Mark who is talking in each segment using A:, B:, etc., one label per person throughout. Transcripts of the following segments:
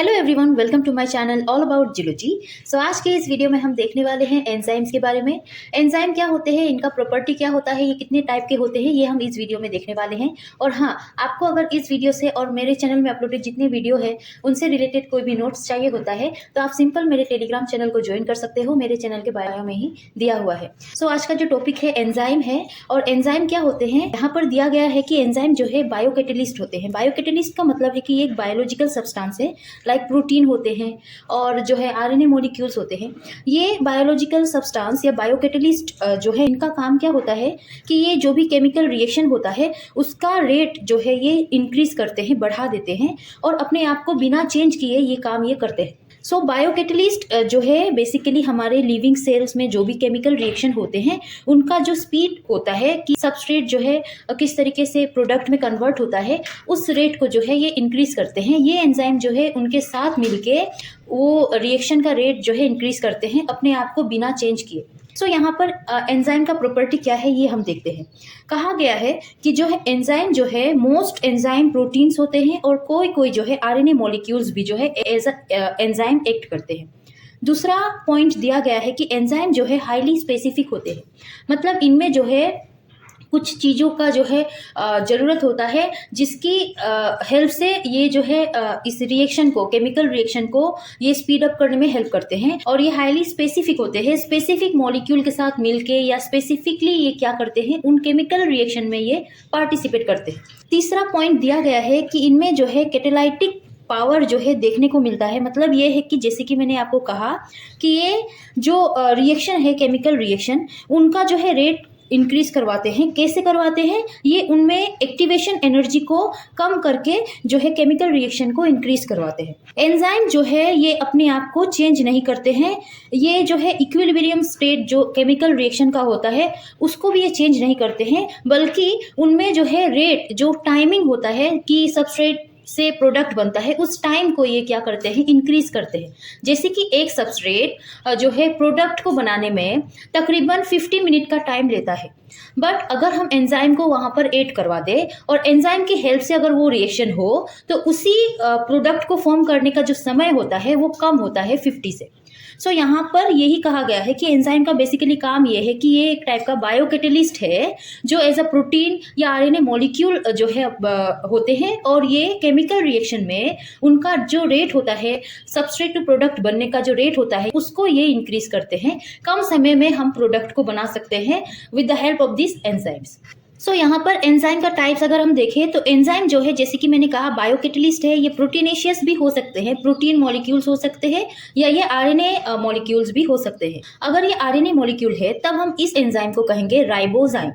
A: Hello everyone, welcome to my channel all about geology. So आज के इस video में हम देखने वाले हैं एंजाइम्स के बारे में। एंजाइम क्या होते हैं, इनका प्रॉपर्टी क्या होता है, ये कितने टाइप के होते हैं, ये हम इस वीडियो में देखने वाले हैं। और हाँ, आपको अगर इस वीडियो से और मेरे चैनल में अपलोडेड जितने वीडियो है उनसे रिलेटेड कोई भी नोट्स चाहिए होता है तो आप सिंपल मेरे टेलीग्राम चैनल को ज्वाइन कर सकते हो, मेरे चैनल के बायो में ही दिया हुआ है। सो आज का जो टॉपिक है एंजाइम है। और एंजाइम क्या होते हैं, यहाँ पर दिया गया है कि एंजाइम जो है बायोकैटेलिस्ट होते हैं। बायोकैटेलिस्ट का मतलब है कि ये एक बायोलॉजिकल सब्सटेंस है, लाइक प्रोटीन होते हैं और जो है आरएनए मॉलिक्यूल्स होते हैं। ये बायोलॉजिकल सब्सटेंस या बायोकैटेलिस्ट जो है, इनका काम क्या होता है कि ये जो भी केमिकल रिएक्शन होता है उसका रेट जो है ये इंक्रीज करते हैं, बढ़ा देते हैं और अपने आप को बिना चेंज किए ये काम ये करते हैं। सो बायोकैटेलिस्ट जो है बेसिकली हमारे लिविंग सेल्स में जो भी केमिकल रिएक्शन होते हैं उनका जो स्पीड होता है कि सबस्ट्रेट जो है किस तरीके से प्रोडक्ट में कन्वर्ट होता है, उस रेट को जो है ये इंक्रीज करते हैं। ये एंजाइम जो है उनके साथ मिलके वो रिएक्शन का रेट जो है इंक्रीज करते हैं अपने आप को बिना चेंज किए। सो यहाँ पर एंजाइम का प्रॉपर्टी क्या है ये हम देखते हैं। कहा गया है कि जो है एंजाइम जो है मोस्ट एंजाइम प्रोटीन्स होते हैं और कोई कोई जो है आरएनए मॉलिक्यूल्स भी जो है एज एंजाइम एक्ट करते हैं। दूसरा पॉइंट दिया गया है कि एंजाइम जो है हाईली स्पेसिफिक होते हैं, मतलब इनमें जो है कुछ चीज़ों का जो है ज़रूरत होता है जिसकी हेल्प से ये जो है इस रिएक्शन को, केमिकल रिएक्शन को ये स्पीड अप करने में हेल्प करते हैं। और ये हाईली स्पेसिफिक होते हैं, स्पेसिफिक मॉलिक्यूल के साथ मिलके या स्पेसिफिकली ये क्या करते हैं, उन केमिकल रिएक्शन में ये पार्टिसिपेट करते हैं। तीसरा पॉइंट दिया गया है कि इनमें जो है कैटालाइटिक पावर जो है देखने को मिलता है। मतलब ये है कि जैसे कि मैंने आपको कहा कि ये जो रिएक्शन है, केमिकल रिएक्शन, उनका जो है रेट इंक्रीज करवाते हैं। कैसे करवाते हैं, ये उनमें एक्टिवेशन एनर्जी को कम करके जो है केमिकल रिएक्शन को इंक्रीज करवाते हैं। एंजाइम जो है ये अपने आप को चेंज नहीं करते हैं, ये जो है इक्विलिब्रियम स्टेट जो केमिकल रिएक्शन का होता है उसको भी ये चेंज नहीं करते हैं, बल्कि उनमें जो है रेट, जो टाइमिंग होता है कि सबस्ट्रेट से प्रोडक्ट बनता है, उस टाइम को ये क्या करते हैं, इंक्रीज करते हैं। जैसे कि एक सबस्ट्रेट जो है प्रोडक्ट को बनाने में तकरीबन 50 मिनट का टाइम लेता है, बट अगर हम एंजाइम को वहां पर ऐड करवा दे और एंजाइम की हेल्प से अगर वो रिएक्शन हो तो उसी प्रोडक्ट को फॉर्म करने का जो समय होता है वो कम होता है 50 से। सो यहाँ पर यही कहा गया है कि एंजाइम का बेसिकली काम ये है कि ये एक टाइप का बायोकैटेलिस्ट है जो एज अ प्रोटीन या आरएनए मॉलिक्यूल जो है होते हैं और ये केमिकल रिएक्शन में उनका जो रेट होता है, सबस्ट्रेट टू प्रोडक्ट बनने का जो रेट होता है उसको ये इंक्रीज करते हैं। कम समय में हम प्रोडक्ट को बना सकते हैं with the help of this enzymes. So यहाँ पर एंजाइम का टाइप्स अगर हम देखें तो एंजाइम जो है जैसे कि मैंने कहा बायोकैटेलिस्ट है, ये प्रोटीनेशियस भी हो सकते हैं, प्रोटीन मॉलिक्यूल्स हो सकते हैं, या ये आरएनए मॉलिक्यूल्स भी हो सकते हैं। अगर ये आरएनए मॉलिक्यूल है तब हम इस एंजाइम को कहेंगे राइबोजाइम।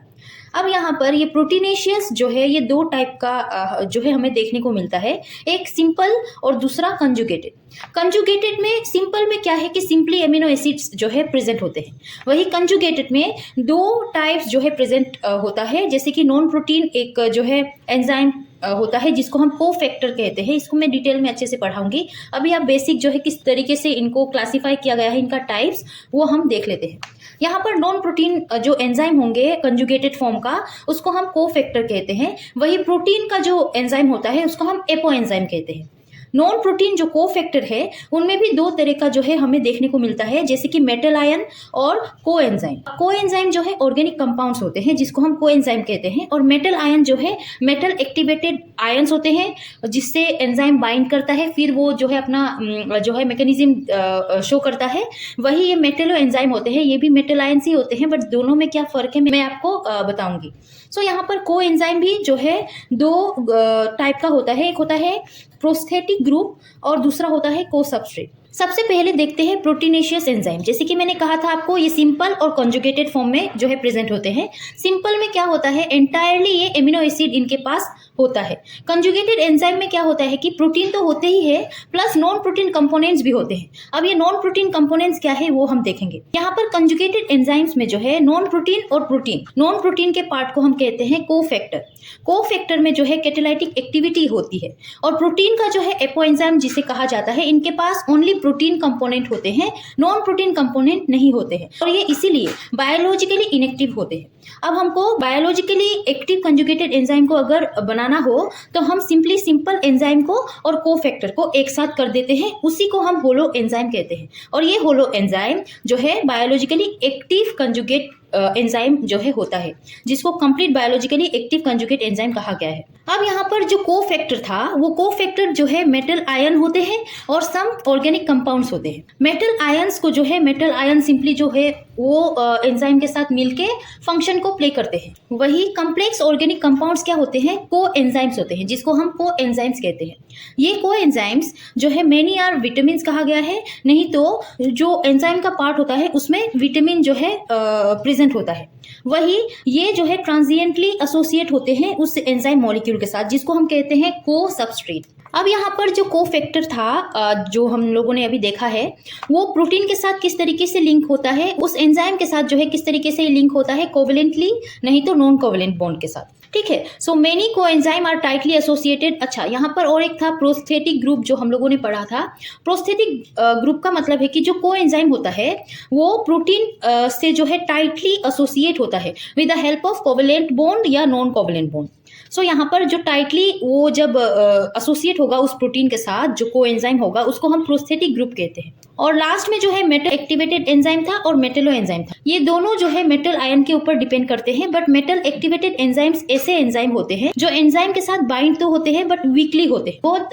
A: अब यहाँ पर ये प्रोटीनेशियस जो है ये दो टाइप का जो है हमें देखने को मिलता है, एक सिंपल और दूसरा कंजुगेटेड। कंजुगेटेड में, सिंपल में क्या है कि सिंपली एमिनो एसिड्स जो है प्रेजेंट होते हैं, वही कंजुगेटेड में दो टाइप्स जो है प्रेजेंट होता है। जैसे कि नॉन प्रोटीन एक जो है एंजाइम होता है जिसको हम कोफैक्टर कहते हैं, इसको मैं डिटेल में अच्छे से पढ़ाऊंगी। अभी आप बेसिक जो है किस तरीके से इनको क्लासिफाई किया गया है, इनका टाइप्स, वो हम देख लेते हैं। यहाँ पर नॉन प्रोटीन जो एंजाइम होंगे कंजुगेटेड फॉर्म का, उसको हम कोफैक्टर कहते हैं। वही प्रोटीन का जो एंजाइम होता है उसको हम एपो एंजाइम कहते हैं। नॉन प्रोटीन जो कोफैक्टर है उनमें भी दो तरह का जो है हमें देखने को मिलता है, जैसे कि मेटल आयन और कोएंजाइम। कोएंजाइम जो है ऑर्गेनिक कंपाउंड्स होते हैं जिसको हम कोएंजाइम कहते हैं, और मेटल आयन जो है मेटल एक्टिवेटेड आयंस होते हैं जिससे एंजाइम बाइंड करता है, फिर वो जो है अपना जो है मैकेनिज्म शो करता है। वही ये मेटलो एंजाइम होते हैं, ये भी मेटल आयंस ही होते हैं, बट दोनों में क्या फर्क है मैं आपको बताऊंगी। सो यहाँ पर कोएंजाइम भी जो है दो टाइप का होता है, एक होता है प्रोस्थेटिक ग्रुप और दूसरा होता है को सबस्ट्रेट। सबसे पहले देखते हैं प्रोटीनेशियस एंजाइम। जैसे कि मैंने कहा था आपको, ये सिंपल और कंजुगेटेड फॉर्म में जो है प्रेजेंट होते हैं। सिंपल में क्या होता है, एंटायरली ये एमिनो एसिड इनके पास होता है। कंजुगेटेड एंजाइम में क्या होता है कि प्रोटीन तो होते ही है प्लस नॉन प्रोटीन कंपोनेंट्स भी होते हैं। अब ये नॉन प्रोटीन कंपोनेंट्स क्या है वो हम देखेंगे। यहाँ पर कंजुगेटेड एंजाइम्स में जो है नॉन प्रोटीन और प्रोटीन, नॉन प्रोटीन के पार्ट को हम कहते हैं कोफैक्टर। कोफैक्टर में जो है कैटालाइटिक एक्टिविटी होती है, और प्रोटीन का जो है एपो एंजाइम जिसे कहा जाता है, इनके पास ओनली प्रोटीन कंपोनेंट होते हैं, नॉन प्रोटीन कंपोनेंट नहीं होते हैं, और ये इसीलिए बायोलॉजिकली इनएक्टिव होते हैं। अब हमको बायोलॉजिकली एक्टिव कंजुगेटेड एंजाइम को अगर बनाना हो तो हम सिंपल एंजाइम को और कोफैक्टर को एक साथ कर देते हैं, उसी को हम होलो एंजाइम कहते हैं। और ये होलो एंजाइम जो है बायोलॉजिकली एक्टिव कंजुगेट एंजाइम जो है होता है, जिसको complete biologically active conjugate enzyme कहा गया है। अब यहाँ पर जो कोफैक्टर था, वो कोफैक्टर जो है मेटल आयन होते हैं और सम ऑर्गेनिक कंपाउंड्स होते हैं। मेटल आयंस को जो है, मेटल आयन सिंपली जो है वो एंजाइम के साथ मिलके फंक्शन को प्ले करते हैं। वही कॉम्प्लेक्स ऑर्गेनिक कंपाउंड्स क्या होते हैं, को एंजाइम्स होते हैं, जिसको हम को एंजाइम्स कहते हैं। ये को एंजाइम्स जो है मेनी आर विटामिन कहा गया है, नहीं तो जो एंजाइम का पार्ट होता है उसमें विटामिन जो है प्रेजेंट होता है। वही ये जो है ट्रांजिएंटली एसोसिएट होते हैं उस एंजाइम मॉलिक्यूल के साथ, जिसको हम कहते हैं को सबस्ट्रेट। अब यहाँ पर जो कोफैक्टर था जो हम लोगों ने अभी देखा है, वो प्रोटीन के साथ किस तरीके से लिंक होता है, उस एंजाइम के साथ जो है किस तरीके से लिंक होता है, कोवेलेंटली नहीं तो नॉन कोवेलेंट बॉन्ड के साथ। ठीक है, सो मेनी को एंजाइम आर टाइटली एसोसिएटेड। अच्छा, यहाँ पर और एक था प्रोस्थेटिक ग्रुप जो हम लोगों ने पढ़ा था। प्रोस्थेटिक ग्रुप का मतलब है कि जो को एंजाइम होता है वो प्रोटीन से जो है टाइटली एसोसिएट होता है with the help of covalent bond या नॉन कोवेलेंट बॉन्ड। सो यहाँ पर जो टाइटली वो जब एसोसिएट होगा उस प्रोटीन के साथ, जो को एंजाइम होगा, उसको हम प्रोस्थेटिक ग्रुप कहते हैं। और लास्ट में जो है मेटल एक्टिवेटेड एंजाइम था और मेटलो एंजाइम था। ये दोनों जो है मेटल आयन के ऊपर डिपेंड करते हैं, बट मेटल एक्टिवेटेड एंजाइम्स ऐसे एंजाइम होते हैं जो एंजाइम के साथ बाइंड तो होते हैं बट वीकली होते हैं, बहुत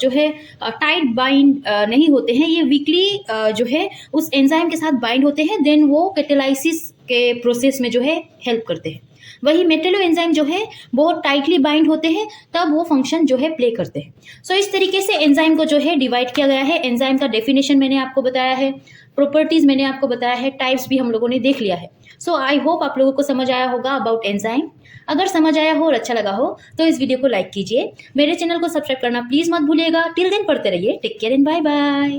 A: जो है टाइट बाइंड नहीं होते हैं। ये वीकली जो है उस एंजाइम के साथ बाइंड होते हैं, देन वो कैटालाइसिस के प्रोसेस में जो है हेल्प करते हैं। वही मेटलो एंजाइम जो है बहुत टाइटली बाइंड होते हैं, तब वो फंक्शन जो है प्ले करते हैं। सो इस तरीके से एंजाइम को जो है डिवाइड किया गया है। एंजाइम का डेफिनेशन मैंने आपको बताया है, प्रॉपर्टीज मैंने आपको बताया है, टाइप्स भी हम लोगों ने देख लिया है। सो आई होप आप लोगों को समझ आया होगा अबाउट एंजाइम। अगर समझ आया हो और अच्छा लगा हो तो इस वीडियो को लाइक कीजिए, मेरे चैनल को सब्सक्राइब करना प्लीज मत भूलिएगा। टिल देन पढ़ते रहिए, take care and bye bye.